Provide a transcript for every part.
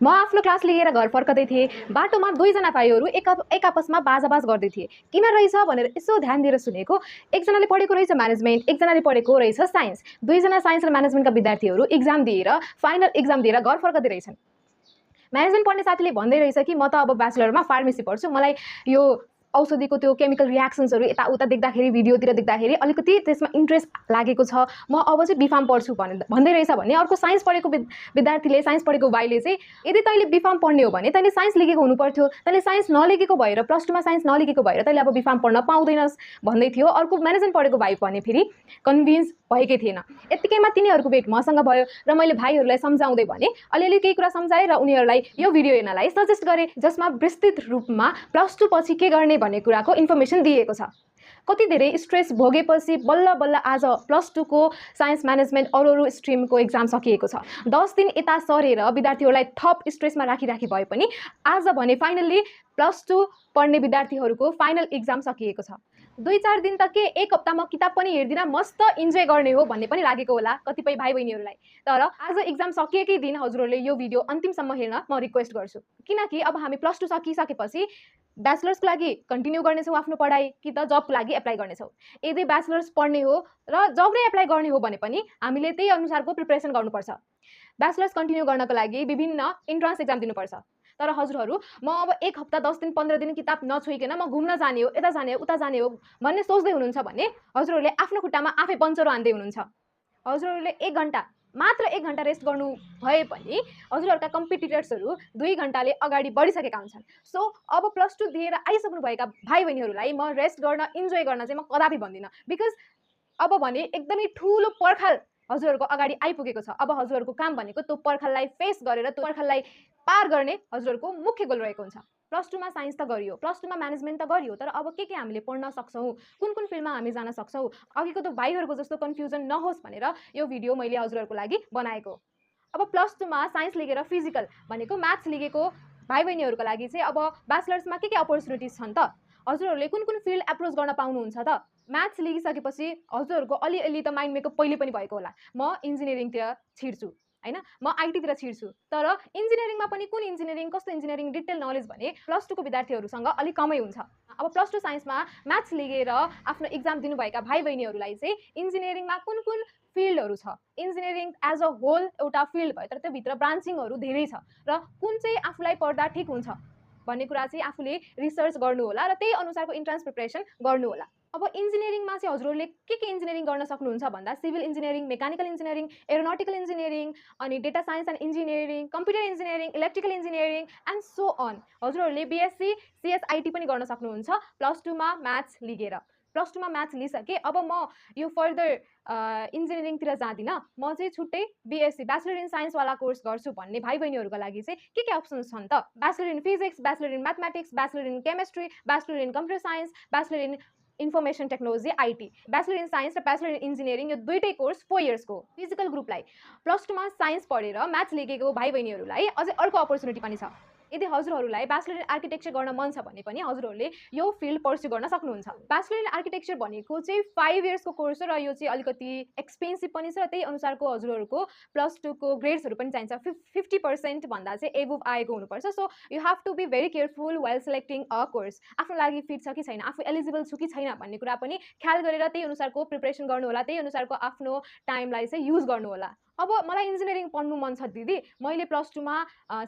म आफ्नो क्लास लिएर घर फर्कदै थिएँ। बाटोमा दुईजना भाइहरू एक आपसमा बाजाबाज गर्दै थिए। किन रहेछ भनेर यसो ध्यान दिएर सुनेको, एकजनाले पढेको रहेछ म्यानेजमेन्ट, एकजनाले पढेको रहेछ साइन्स। दुईजना साइन्स र म्यानेजमेन्टका विद्यार्थीहरू फाइनल एक्जाम दिएर घर फर्कदै रहेछन्। म्यानेजमेन्ट पढ्ने साथीले भन्दै रहेछ कि म त अब ब्याचलरमा फार्मेसी पढ्छु, मलाई यो औषधिको त्यो केमिकल रियाक्सन्सहरू यताउता देख्दाखेरि, भिडियोतिर देख्दाखेरि अलिकति त्यसमा इन्ट्रेस्ट लागेको छ, म अब चाहिँ बिफार्म पढ्छु भन्दै रहेछ भने अर्को साइन्स पढेको विद्यार्थीले, साइन्स पढेको भाइले चाहिँ यदि तैँले बिफार्म पढ्ने हो भने तैँले साइन्स लिगेको हुनुपर्थ्यो, तैँले साइन्स नलिगेको भएर प्लस टूमा साइन्स नलिगेको भएर तैँले अब बिफार्म पढ्न पाउँदैनस् भन्दै थियो। अर्को म्यानेजमेन्ट पढेको भाइ भने फेरि कन्भिन्स भएकै थिएन। यत्तिकैमा तिनीहरूको भेट मसँग भयो र मैले भाइहरूलाई सम्झाउँदै भने अलिअलि केही कुरा सम्झाएँ र उनीहरूलाई यो भिडियो हेर्नलाई सजेस्ट गरेँ, जसमा विस्तृत रूपमा प्लस टू पछि के गर्ने भन्ने कुराको इन्फर्मेसन दिएको छ। कति धेरै स्ट्रेस भोगेपछि बल्ल बल्ल आज प्लस टूको साइन्स म्यानेजमेन्ट अरू स्ट्रिमको एक्जाम सकिएको छ। 10 दिन यता सरेर विद्यार्थीहरूलाई थप स्ट्रेसमा राखी भए पनि आज भने फाइनल्ली प्लस टू पढ्ने विद्यार्थीहरूको फाइनल एक्जाम सकिएको छ। 2-4 दिन त के, एक हप्ता म किताब पनि हेर्दिनँ, मस्त इन्जोय गर्ने हो भन्ने पनि लागेको होला कतिपय भाइ बहिनीहरूलाई। तर आज एक्जाम सकिएकै दिन हजुरहरूले यो भिडियो अन्तिमसम्म हेर्न म रिक्वेस्ट गर्छु, किनकि अब हामी प्लस टू सकिसकेपछि ब्याचलर्सको लागि कन्टिन्यू गर्नेछौँ आफ्नो पढाइ कि त जबको लागि एप्लाई गर्नेछौँ। यदि ब्याचलर्स पढ्ने हो र जब नै एप्लाई गर्ने हो भने पनि हामीले त्यही अनुसारको प्रिपरेसन गर्नुपर्छ। ब्याचलर्स कन्टिन्यू गर्नको लागि विभिन्न इन्ट्रान्स एक्जाम दिनुपर्छ। तर हजुरहरू म अब एक हप्ता 10 दिन 15 दिन किताब नछोइकन म घुम्न जाने हो, यता जाने हो, उता जाने हो भन्ने सोच्दै हुनुहुन्छ भने हजुरहरूले आफ्नो खुट्टामा आफै पन्चरो हान्दै हुनुहुन्छ। हजुरहरूले मात्र 1 घन्टा रेस्ट गर्नु भए पनि हजुरहरूका कम्पिटिटर्सहरू 2 घन्टाले अगाडि बढिसकेका हुन्छन्। सो अब प्लस टू दिएर आइसक्नुभएका भाइ बहिनीहरूलाई म रेस्ट गर्न, इन्जोय गर्न चाहिँ म कदापि भन्दिनँ, बिकज अब भने एकदमै ठुलो पर्खाल हजुरहरूको अगाडि आइपुगेको छ। अब हजुरहरूको काम भनेको त्यो पर्खाललाई फेस गरेर त्यो पर्खाललाई पार गर्ने हजुरहरूको मुख्य गोल रहेको हुन्छ। प्लस टूमा साइन्स त गरियो, प्लस टूमा म्यानेजमेन्ट त गरियो, तर अब के हामीले पढ्न सक्छौँ, कुन फिल्डमा हामी जान सक्छौँ, अघिको त भाइहरूको जस्तो कन्फ्युजन नहोस् भनेर यो भिडियो मैले हजुरहरूको लागि बनाएको। अब प्लस टूमा साइन्स लिगेर फिजिकल भनेको म्याथ्स लिगेको भाइ बहिनीहरूको लागि चाहिँ अब ब्याचलर्समा के अपर्च्युनिटिज छन् त, हजुरहरूले कुन फिल्ड एप्रोच गर्न पाउनुहुन्छ त। म्याथ्स लिगिसकेपछि हजुरहरूको अलिअलि त माइन्ड मेकअप पहिले पनि भएको होला, म इन्जिनियरिङतिर छिर्छु हैन, म आइटीतिर छिर्छु। तर इन्जिनियरिङमा पनि कुन इन्जिनियरिङ, कस्तो इन्जिनियरिङ डिटेल नलेज भने प्लस टूको विद्यार्थीहरूसँग अलिक कमै हुन्छ। अब प्लस टू साइन्समा म्याथ्स लिगेर आफ्नो एक्जाम दिनुभएका भाइ बहिनीहरूलाई चाहिँ इन्जिनियरिङमा कुन फिल्डहरू छ, इन्जिनियरिङ एज अ होल एउटा फिल्ड भयो, तर त्योभित्र ब्रान्चिङहरू धेरै छ र कुन चाहिँ आफूलाई पढ्दा ठिक हुन्छ भन्ने कुरा चाहिँ आफूले रिसर्च गर्नु होला र त्यही अनुसारको इन्ट्रान्स प्रिपरेसन गर्नु होला। अब इन्जिनियरिङमा चाहिँ हजुरहरूले के इन्जिनियरिङ गर्न सक्नुहुन्छ भन्दा civil engineering, mechanical engineering, aeronautical engineering, अनि data science and engineering, computer engineering, electrical engineering and so on. हजुरहरूले बिएससी सिएसआइटी पनि गर्न सक्नुहुन्छ प्लस टूमा म्याथ्स लिगेर। प्लस टूमा म्याथ्स लिइसकेँ, अब म यो फर्दर इन्जिनियरिङतिर जाँदिनँ, म चाहिँ छुट्टै बिएससी ब्याचलर इन साइन्सवाला कोर्स गर्छु भन्ने भाइ बहिनीहरूको लागि चाहिँ के अप्सन्स छन् त, bachelor in physics, bachelor in mathematics, bachelor in chemistry, bachelor in computer science, bachelor in information technology IT, bachelor in science र ब्याचलर इन इन्जिनियरिङ, यो दुईटै कोर्स 4 इयर्सको। फिजिकल ग्रुपलाई प्लस टूमा साइन्स पढेर म्याथ्स लिगेको भाइ बहिनीहरूलाई अझै अर्को अपर्च्युनिटी पनि छ। यदि हजुरहरूलाई ब्याचलर इन आर्किटेक्चर गर्न मन छ भने पनि हजुरहरूले यो फिल्ड पर्स्यु गर्न सक्नुहुन्छ। ब्याचलर इन आर्किटेक्चर भनेको चाहिँ 5 इयर्सको कोर्स हो र यो चाहिँ अलिकति एक्सपेन्सिभ पनि छ र त्यही अनुसारको हजुरहरूको प्लस टूको ग्रेड्सहरू पनि चाहिन्छ। 50% भन्दा चाहिँ एबोभ आएको हुनुपर्छ। So you have to be very careful while selecting a course. आफ्नो लागि फिट छ कि छैन, आफू एलिजिबल छु कि छैन भन्ने कुरा पनि ख्याल गरेर त्यही अनुसारको प्रिपरेसन गर्नु होला, त्यही अनुसारको आफ्नो टाइमलाई चाहिँ युज गर्नु होला। अब मलाई इन्जिनियरिङ पढ्नु मन छ दिदी, मैले प्लस टूमा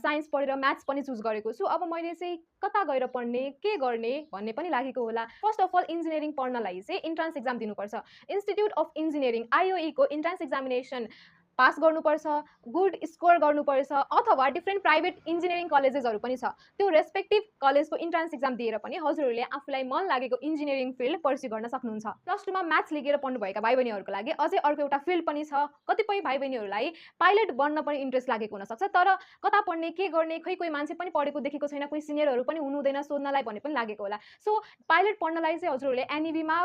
साइन्स पढेर म्याथ्स पनि चुज गरेको छु, अब मैले चाहिँ कता गएर पढ्ने, के गर्ने भन्ने पनि लागेको होला। फर्स्ट अफ अल इन्जिनियरिङ पढ्नलाई चाहिँ इन्ट्रान्स एक्जाम दिनुपर्छ। इन्स्टिट्युट अफ इन्जिनियरिङ IOE को इन्ट्रान्स एक्जामिनेसन पास गर्नुपर्छ, गुड स्कोर गर्नुपर्छ, अथवा डिफ्रेन्ट प्राइभेट इन्जिनियरिङ कलेजेसहरू पनि छ, त्यो रेस्पेक्टिभ कलेजको इन्ट्रान्स एक्जाम दिएर पनि हजुरहरूले आफूलाई मन लागेको इन्जिनियरिङ फिल्ड पर्स्यु गर्न सक्नुहुन्छ। प्लस टूमा म्याथ्स लिगेर पढ्नुभएका भाइ बहिनीहरूको लागि अझै अर्को एउटा फिल्ड पनि छ। कतिपय भाइ बहिनीहरूलाई पाइलट बन्न पनि इन्ट्रेस्ट लागेको हुनसक्छ, तर कता पढ्ने, के गर्ने, खै कोही मान्छे पनि पढेको देखेको छैन, कोही सिनियरहरू पनि हुनुहुँदैन सोध्नलाई भन्ने पनि लागेको होला। सो पाइलट पढ्नलाई चाहिँ हजुरहरूले एनइबीमा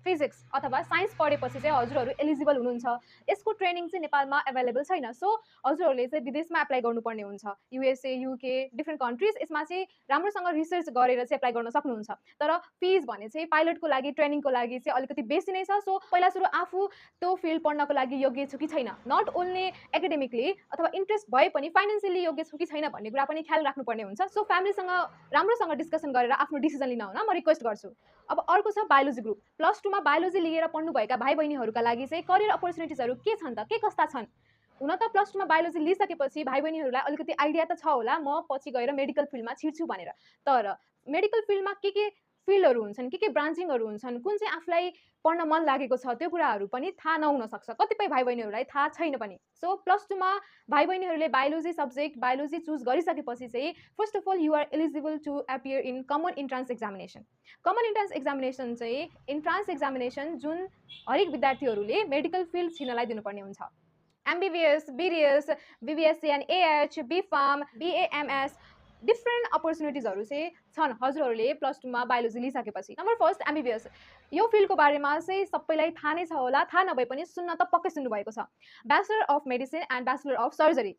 फिजिक्स अथवा साइन्स पढेपछि चाहिँ हजुरहरू एलिजिबल हुनुहुन्छ। यसको ट्रेनिङ चाहिँ नेपालमा एभाइलेबल छैन। सो हजुरहरूले चाहिँ विदेशमा एप्लाई गर्नुपर्ने हुन्छ, युएसए, युके, डिफ्रेन्ट कन्ट्रिज। यसमा चाहिँ राम्रोसँग रिसर्च गरेर चाहिँ एप्लाई गर्न सक्नुहुन्छ। तर फिज भने चाहिँ पाइलटको लागि ट्रेनिङको लागि चाहिँ अलिकति बेसी नै छ। सो पहिला सुरु आफू त्यो फिल्ड पढ्नको लागि योग्य छु कि छैन, नट ओन्ली एकाडेमिकली अथवा इन्ट्रेस्ट भए पनि फाइनेन्सियली योग्य छु कि छैन भन्ने कुरा पनि ख्याल राख्नुपर्ने हुन्छ। सो फ्यामिलीसँग राम्रोसँग डिस्कसन गरेर आफ्नो डिसिजन लिन हुन म रिक्वेस्ट गर्छु। अब अर्को छ बायोलोजी ग्रुप। +2 मा बायोलोजी लिएर पढ्नुभएका भाइ बहिनीहरूका लागि चाहिँ करियर अपर्च्युनिटिजहरू के छन् त, के कस्ता छन्? हुन त +2 मा बायोलोजी लिइसकेपछि भाइ बहिनीहरूलाई अलिकति आइडिया त छ होला म पछि गएर मेडिकल फिल्डमा छिर्छु भनेर। तर मेडिकल फिल्डमा के फिल्डहरू हुन्छन्, के ब्रान्चिङहरू हुन्छन्, कुन चाहिँ आफूलाई पढ्न मन लागेको छ त्यो कुराहरू पनि थाहा नहुन सक्छ, कतिपय भाइ बहिनीहरूलाई थाहा छैन पनि। सो +2 मा भाइ बहिनीहरूले बायोलोजी सब्जेक्ट बायोलोजी चुज गरिसकेपछि चाहिँ first of all you are eligible to appear in common entrance examination. Common entrance examination चाहिँ इन्ट्रान्स एक्जामिनेसन जुन हरेक विद्यार्थीहरूले मेडिकल फिल्ड छिर्नलाई दिनुपर्ने हुन्छ। MBBS, BDS, BVSc and AH, BPharm, BAMS different अपर्च्युनिटिजहरू चाहिँ छन् हजुरहरूले +2 मा बायोलोजी लिइसकेपछि। Number first MBBS. यो फिल्डको बारेमा चाहिँ सबैलाई थाहा नै छ होला, थाहा नभए पनि सुन्न त पक्कै सुन्नुभएको छ। Bachelor of medicine and bachelor of surgery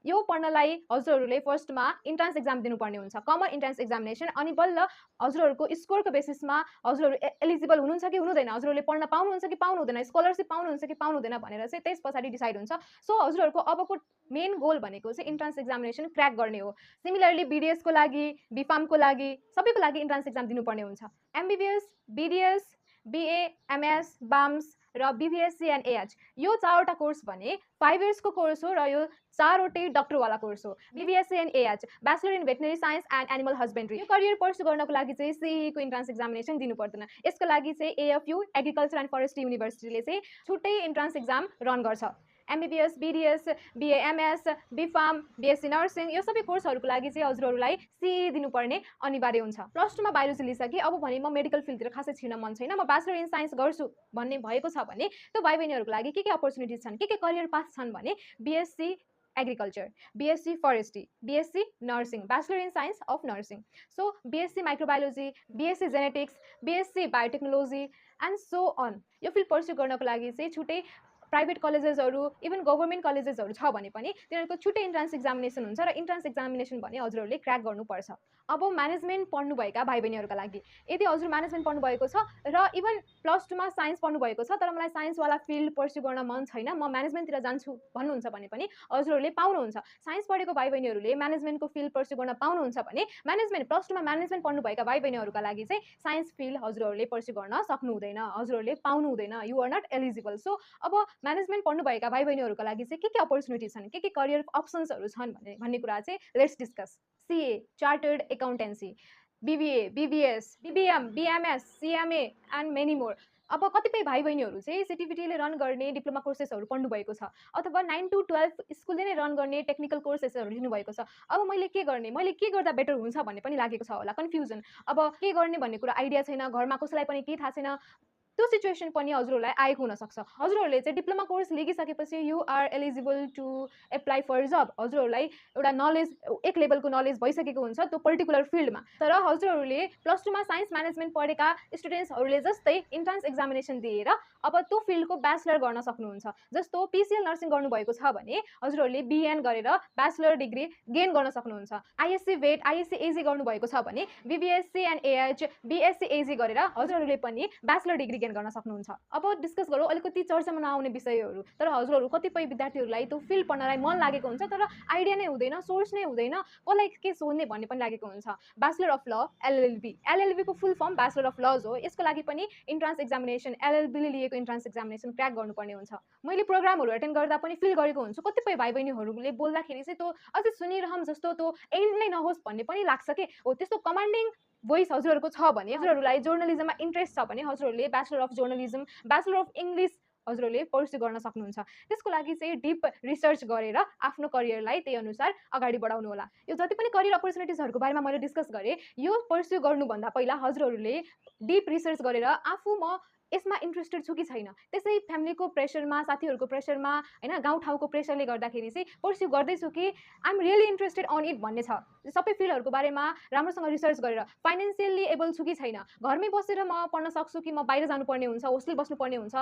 यो पढ्नलाई हजुरहरूले फर्स्टमा इन्ट्रान्स एक्जाम दिनुपर्ने हुन्छ, कमन इन्ट्रान्स एक्जामिनेसन। अनि बल्ल हजुरहरूको स्कोरको बेसिसमा हजुरहरू एलिजिबल हुनुहुन्छ कि हुनुहुँदैन, हजुरहरूले पढ्न पाउनुहुन्छ कि पाउनु हुँदैन, स्कलरसिप पाउनुहुन्छ कि पाउनु हुँदैन भनेर चाहिँ त्यस पछाडि डिसाइड हुन्छ। सो हजुरहरूको अबको मेन गोल भनेको चाहिँ इन्ट्रान्स एक्जामिनेसन क्र्याक गर्ने हो। सिमिलरली बिडिएसको लागि, बिफार्मको लागि, सबैको लागि इन्ट्रान्स एक्जाम दिनुपर्ने हुन्छ। MBBS, BDS, BA, MS, BAMS र बिबिएससी एन्ड एएच यो 4वटा कोर्स भने 5 इयर्सको कोर्स हो र यो 4वटै डक्टरवाला कोर्स हो। BVSc and AH bachelor in veterinary science and animal husbandry. यो करियर पर्स्यु गर्नको लागि चाहिँ सिईको इन्ट्रान्स एक्जामिनेसन दिनु पर्दैन। यसको लागि चाहिँ एएफयू एग्रिकल्चर एन्ड फरेस्ट्री युनिभर्सिटीले चाहिँ छुट्टै इन्ट्रान्स एक्जाम रन गर्छ। MBBS, BDS, बिएएमएस, B Pharm, BSc nursing यो सबै कोर्सहरूको लागि चाहिँ हजुरहरूलाई सिई दिनुपर्ने अनिवार्य हुन्छ। +2 मा बायोलोजी लिइसके अब भने म मेडिकल फिल्डतिर खासै छिर्न मन छैन, म ब्याचलर इन साइन्स गर्छु भन्ने भएको छ भने त्यो भाइ बहिनीहरूको लागि के अपर्च्युनिटिज छन्, के करियर पाथ छन् भने BSc agriculture, BSc forestry, BSc nursing, bachelor in science of nursing. So BSc microbiology, BSc genetics, BSc biotechnology and so on. यो फिल्ड पर्स्यु गर्नको लागि चाहिँ छुट्टै प्राइभेट कलेजेसहरू इभन गभर्मेन्ट कलेजेसहरू छ भने पनि तिनीहरूको छुट्टै इन्ट्रान्स एक्जामिनेसन हुन्छ र इन्ट्रान्स एक्जामिनेसन भने हजुरहरूले क्र्याक गर्नुपर्छ। अब म्यानेजमेन्ट पढ्नुभएका भाइ बहिनीहरूका लागि यदि हजुर म्यानेजमेन्ट पढ्नुभएको छ र इभन +2 मा साइन्स पढ्नुभएको छ तर मलाई साइन्सवाला फिल्ड पर्स्यु गर्न मन छैन, म म्यानेजमेन्टतिर जान्छु भन्नुहुन्छ भने पनि हजुरहरूले पाउनुहुन्छ। साइन्स पढेको भाइ बहिनीहरूले म्यानेजमेन्टको फिल्ड पर्स्यु गर्न पाउनुहुन्छ भने म्यानेजमेन्ट +2 मा म्यानेजमेन्ट पढ्नुभएका भाइ बहिनीहरूका लागि चाहिँ साइन्स फिल्ड हजुरहरूले पर्स्यु गर्न सक्नु हुँदैन, हजुरहरूले पाउनु हुँदैन, you are not eligible. So अब म्यानेजमेन्ट पढ्नुभएका भाइ बहिनीहरूका लागि चाहिँ के अपर्च्युनिटी छन्, के करियर अप्सन्सहरू छन् भन्ने कुरा चाहिँ let's discuss. CA chartered accountancy, BBA, BBS, BBM, BMS, CMA and many more. अब कतिपय भाइ बहिनीहरू चाहिँ सिटिभिटीले रन गर्ने डिप्लोमा कोर्सेसहरू पढ्नुभएको छ अथवा 9 to 12 स्कुलले नै रन गर्ने टेक्निकल कोर्सेसहरू लिनुभएको छ। अब मैले के गर्ने, मैले के गर्दा बेटर हुन्छ भन्ने पनि लागेको छ होला, कन्फ्युजन। अब के गर्ने भन्ने कुरा आइडिया छैन, घरमा कसैलाई पनि केही थाहा छैन, त्यो सिचुएसन पनि हजुरहरूलाई आएको हुनसक्छ। हजुरहरूले चाहिँ डिप्लोमा कोर्स लिइसकेपछि you are eligible to apply for job. हजुरहरूलाई एउटा नलेज, एक लेभलको नलेज भइसकेको हुन्छ त्यो पर्टिकुलर फिल्डमा। तर हजुरहरूले +2 मा साइन्स म्यानेजमेन्ट पढेका स्टुडेन्ट्सहरूले जस्तै इन्ट्रान्स एक्जामिनेसन दिएर अब त्यो फिल्डको ब्याचलर गर्न सक्नुहुन्छ। जस्तो पिसिएल नर्सिङ गर्नुभएको छ भने हजुरहरूले बिएन गरेर ब्याचलर डिग्री गेन गर्न सक्नुहुन्छ। आइएससी भेट, आइएससी एजी गर्नुभएको छ भने बिबिएससी एन्ड एएच, बिएससी एजी गरेर हजुरहरूले पनि ब्याचलर डिग्री गेन गर्न सक्नुहुन्छ। अब डिस्कस गरौँ अलिकति चर्चामा नआउने विषयहरू, तर हजुरहरू कतिपय विद्यार्थीहरूलाई त्यो फिल्ड पढ्नलाई मन लागेको हुन्छ तर आइडिया नै हुँदैन, सोर्स नै हुँदैन, कसलाई के सोध्ने भन्ने पनि लागेको हुन्छ। ब्याचलर अफ ल, एलएलबी, एलएलबीको full form bachelor of laws हो। यसको लागि पनि इन्ट्रान्स एक्जामिनेसन, एलएलबीले लिएको इन्ट्रान्स एक्जामिनेसन क्र्याक गर्नुपर्ने हुन्छ। मैले प्रोग्रामहरू एटेन्ड गर्दा पनि फिल गरेको हुन्छु, कतिपय भाइ बहिनीहरूले बोल्दाखेरि चाहिँ त्यो अझै सुनिरहँ जस्तो, त्यो एन्ड नै नहोस् भन्ने पनि लाग्छ कि हो। त्यस्तो कमान्डिङ भोइस हजुरहरूको छ भने, हजुरहरूलाई जर्नलिजममा इन्ट्रेस्ट छ भने हजुरहरूले bachelor of journalism, bachelor of English हजुरहरूले पर्स्यु गर्न सक्नुहुन्छ। त्यसको लागि चाहिँ डिप रिसर्च गरेर आफ्नो करियरलाई त्यही अनुसार अगाडि बढाउनु होला। यो जति पनि करियर अपर्च्युनिटिजहरूको बारेमा मैले डिस्कस गरेँ यो पर्स्यु गर्नुभन्दा पहिला हजुरहरूले डिप रिसर्च गरेर आफू म यसमा इन्ट्रेस्टेड छु कि छैन। त्यसै फ्यामिलीको प्रेसरमा, साथीहरूको प्रेसरमा हैन, गाउँठाउँको प्रेसरले गर्दाखेरि चाहिँ पर्स्यु गर्दैछु कि I am really interested on it भन्ने छ। सबै फिल्डहरूको बारेमा राम्रोसँग रिसर्च गरेर फाइनेन्सियली एबल छु कि छैन, घरमै बसेर म पढ्न सक्छु कि म बाहिर जानुपर्ने हुन्छ, होस्टेल बस्नुपर्ने हुन्छ,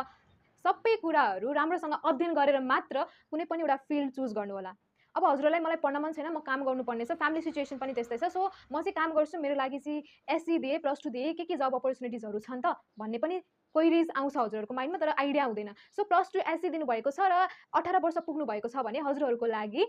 सबै कुराहरू राम्रोसँग अध्ययन गरेर मात्र कुनै पनि एउटा फिल्ड चुज गर्नु होला। अब हजुरहरूलाई मलाई पढ्न मन छैन, म काम गर्नुपर्ने छ, फ्यामिली सिचुएसन पनि त्यस्तै छ, सो म चाहिँ काम गर्छु, मेरो लागि चाहिँ एससी दिए, +2 दिए, के जब अपर्च्युनिटिजहरू छन् त भन्ने पनि क्वेरिज आउँछ हजुरहरूको माइन्डमा, तर आइडिया हुँदैन। सो +2 एससी दिनुभएको छ र 18 वर्ष पुग्नु भएको छ भने हजुरहरूको लागि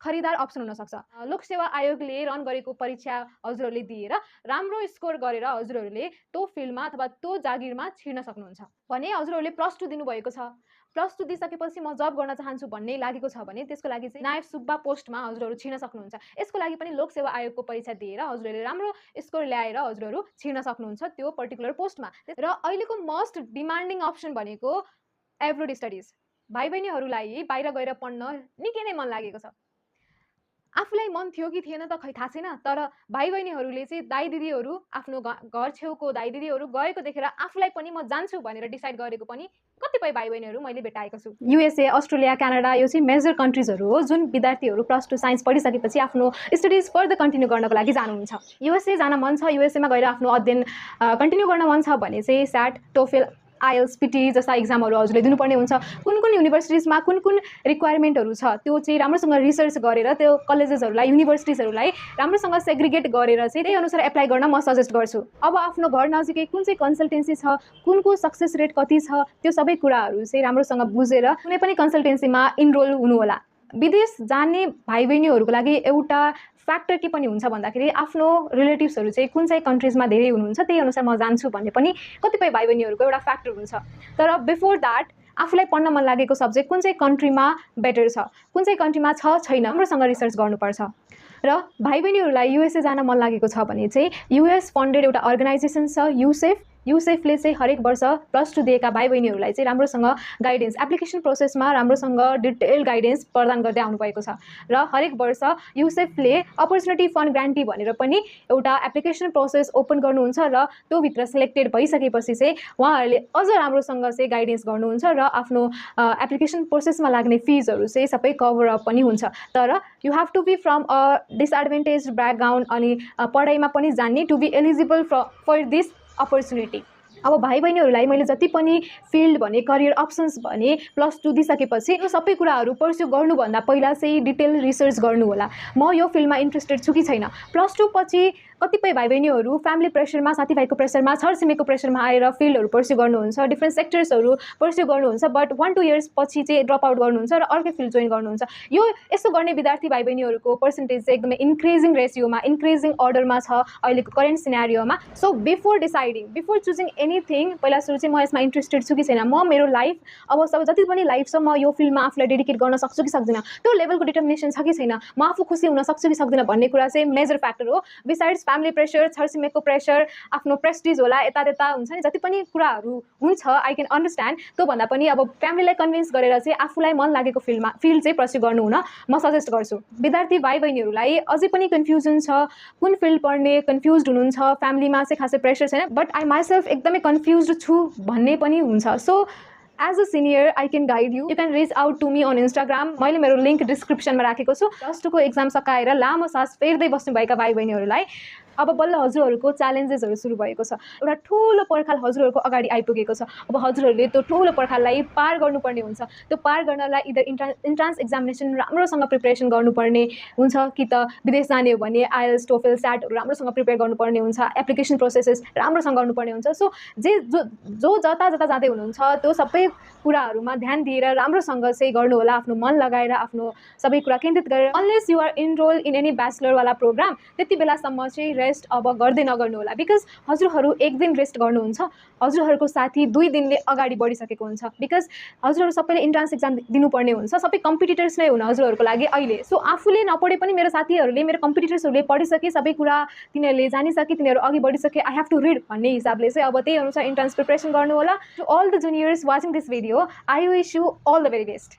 खरिदार अप्सन हुनसक्छ। लोकसेवा आयोगले रन गरेको परीक्षा हजुरहरूले दिएर राम्रो स्कोर गरेर हजुरहरूले त्यो फिल्डमा अथवा त्यो जागिरमा छिर्न सक्नुहुन्छ भने हजुरहरूले +2 दिनुभएको छ, +2 दिइसकेपछि म जब गर्न चाहन्छु भन्ने लागेको छ भने त्यसको लागि चाहिँ नायब सुब्बा पोस्टमा हजुरहरू छिर्न सक्नुहुन्छ। यसको लागि पनि लोकसेवा आयोगको परीक्षा दिएर हजुरहरूले राम्रो स्कोर ल्याएर हजुरहरू छिर्न सक्नुहुन्छ त्यो पर्टिकुलर पोस्टमा। र अहिलेको मोस्ट डिमान्डिङ अप्सन भनेको एब्रोड स्टडिज। भाइ बहिनीहरूलाई बाहिर गएर पढ्न निकै नै मन लागेको छ। आफूलाई मन थियो कि थिएन त खै थाहा छैन, तर भाइ बहिनीहरूले चाहिँ दाइ दिदीहरू आफ्नो घर छेउको दाइ दिदीहरू गएको देखेर आफूलाई पनि म जान्छु भनेर डिसाइड गरेको पनि कतिपय भाइ बहिनीहरू मैले भेटाएको छु। युएसए, अस्ट्रेलिया, क्यानाडा यो चाहिँ मेजर कन्ट्रिजहरू हो जुन विद्यार्थीहरू +2 साइन्स पढिसकेपछि आफ्नो स्टडिज फर्दर कन्टिन्यू गर्नको लागि जानुहुन्छ। युएसए जान मन छ, युएसएमा गएर आफ्नो अध्ययन कन्टिन्यू गर्न मन छ भने चाहिँ स्याट, टोफेल, आइएल्स, पिटी जस्ता इक्जामहरू हजुरले दिनुपर्ने हुन्छ। कुन कुन युनिभर्सिटिजमा कुन कुन रिक्वायरमेन्टहरू छ त्यो चाहिँ राम्रोसँग रिसर्च गरेर त्यो कलेजेसहरूलाई, युनिभर्सिटिजहरूलाई राम्रोसँग सेग्रिगेट गरेर चाहिँ त्यही अनुसार एप्लाई गर्न म सजेस्ट गर्छु। अब आफ्नो घर नजिकै कुन चाहिँ कन्सल्टेन्सी छ, कुनको सक्सेस रेट कति छ, त्यो सबै कुराहरू चाहिँ राम्रोसँग बुझेर कुनै पनि कन्सल्टेन्सीमा इनरोल हुनु होला। विदेश जाने भाइ बहिनीहरूको लागि एउटा फ्याक्टर के पनि हुन्छ भन्दाखेरि आफ्नो रिलेटिभ्सहरू चाहिँ कुन चाहिँ कन्ट्रिजमा धेरै हुनुहुन्छ त्यही अनुसार म जान्छु भन्ने पनि कतिपय भाइ बहिनीहरूको एउटा फ्याक्टर हुन्छ। तर बिफोर द्याट आफूलाई पढ्न मन लागेको सब्जेक्ट कुन चाहिँ कन्ट्रीमा बेटर छ, कुन चाहिँ कन्ट्रीमा छ छैन, राम्रोसँग रिसर्च गर्नुपर्छ। र भाइ बहिनीहरूलाई युएसए जान मन लागेको छ भने चाहिँ युएस फन्डेड एउटा अर्गनाइजेसन छ युसेफ। युसेफले चाहिँ हरेक वर्ष +2 दिएका भाइ बहिनीहरूलाई चाहिँ राम्रोसँग गाइडेन्स, एप्लिकेसन प्रोसेसमा राम्रोसँग डिटेल गाइडेन्स प्रदान गर्दै आउनुभएको छ। र हरेक वर्ष युसेफले अपर्च्युनिटी फन्ड ग्रान्टी भनेर पनि एउटा एप्लिकेसन प्रोसेस ओपन गर्नुहुन्छ र त्योभित्र सिलेक्टेड भइसकेपछि चाहिँ उहाँहरूले अझ राम्रोसँग चाहिँ गाइडेन्स गर्नुहुन्छ र आफ्नो एप्लिकेसन प्रोसेसमा लाग्ने फिजहरू चाहिँ सबै कभर अप पनि हुन्छ। तर you have to be from a disadvantage background अनि पढाइमा पनि जान्ने to be eligible for this opportunity. अब भाइ बहिनीहरूलाई मैले जति पनि फिल्ड भने, करियर अप्सन्स भने, +2 दिइसकेपछि यो सबै कुराहरू पर्स्यु गर्नुभन्दा पहिला चाहिँ डिटेल रिसर्च गर्नु होला। म यो फिल्डमा इन्ट्रेस्टेड छु कि छैन। +2 पछि कतिपय भाइ बहिनीहरू फ्यामिली प्रेसरमा, साथीभाइको प्रेसरमा, छरछिमेकको प्रेसरमा आएर फिल्डहरू पर्स्यु गर्नुहुन्छ, डिफ्रेन्ट सेक्टर्सहरू पर्स्यु गर्नुहुन्छ, बट 1-2 इयर्स पछि चाहिँ ड्रप आउट गर्नुहुन्छ र अर्कै फिल्ड जोइन गर्नुहुन्छ। यो यसो गर्ने विद्यार्थी भाइ बहिनीहरूको पर्सेन्टेज चाहिँ एकदमै इन्क्रिजिङ रेसियोमा, इन्क्रिजिङ अर्डरमा छ अहिलेको करेन्ट सिनारियोमा। So before deciding, before choosing anything, पहिला सुरु चाहिँ म यसमा इन्ट्रेस्टेड छु कि छैन, म मेरो लाइफ अब सब जति पनि लाइफ छ म यो फिल्डमा आफूलाई डेडिकेट गर्न सक्छु कि सक्दिनँ, त्यो लेभलको डिटर्मिनेसन छ कि छैन, म आफू खुसी हुन सक्छु कि सक्दिनँ भन्ने कुरा चाहिँ मेजर फ्याक्टर हो। बिसाइड्स फ्यामिली प्रेसर, छरछिमेकको प्रेसर, आफ्नो प्रेस्टिज होला, यता त्यता हुन्छ नि, जति पनि कुराहरू हुन्छ आई क्यान अन्डरस्ट्यान्ड। त्योभन्दा पनि अब फ्यामिलीलाई कन्भिन्स गरेर चाहिँ आफूलाई मन लागेको फिल्ड चाहिँ पर्स्यु गर्नु हुन म सजेस्ट गर्छु। विद्यार्थी भाइ बहिनीहरूलाई अझै पनि कन्फ्युजन छ, कुन फिल्ड पढ्ने कन्फ्युज हुनुहुन्छ, फ्यामिलीमा चाहिँ खासै प्रेसर छैन, बट आई माइसेल्फ एकदमै कन्फ्युज छु भन्ने पनि हुन्छ। So as a senior I can guide you can reach out to me on Instagram. मैले मेरो लिङ्क डिस्क्रिप्सनमा राखेको छु। +2 को एक्जाम सकाएर लामो सास फेर्दै बस्नुभएका भाइ बहिनीहरूलाई अब बल्ल हजुरहरूको च्यालेन्जेसहरू सुरु भएको छ, एउटा ठुलो पर्खाल हजुरहरूको अगाडि आइपुगेको छ। अब हजुरहरूले त्यो ठुलो पर्खाललाई पार गर्नुपर्ने हुन्छ। त्यो पार गर्नलाई इदर इन्ट्रान्स एक्जामिनेसन राम्रोसँग प्रिपरेसन गर्नुपर्ने हुन्छ कि त विदेश जाने हो भने आइएल्स, टोफेल, स्याटहरू राम्रोसँग प्रिपेयर गर्नुपर्ने हुन्छ, एप्लिकेसन प्रोसेसेस राम्रोसँग गर्नुपर्ने हुन्छ। सो जो जता जता जाँदै हुनुहुन्छ त्यो सबै कुराहरूमा ध्यान दिएर राम्रोसँग चाहिँ गर्नु होला, आफ्नो मन लगाएर आफ्नो सबै कुरा केन्द्रित गरेर। Unless you are enroll in any ब्याचलरवाला प्रोग्राम त्यति बेलासम्म चाहिँ रेस्ट अब गर्दै नगर्नु होला, बिकज हजुरहरू एक दिन रेस्ट गर्नुहुन्छ, हजुरहरूको साथी 2 दिनले अगाडि बढिसकेको हुन्छ, बिकज हजुरहरू सबैले इन्ट्रान्स एक्जाम दिनुपर्ने हुन्छ, सबै कम्पिटिटर्स नै हुन हजुरहरूको लागि अहिले। सो आफूले नपढे पनि मेरो साथीहरूले, मेरो कम्पिटिटर्सहरूले पढिसके, सबै कुरा तिनीहरूले जानिसके, तिनीहरू अघि बढिसके, आई हेभ टु रिड भन्ने हिसाबले चाहिँ अब त्यही अनुसार इन्ट्रान्स प्रिपरेसन गर्नु होला। To all the juniors watching this video, I wish you all the very best.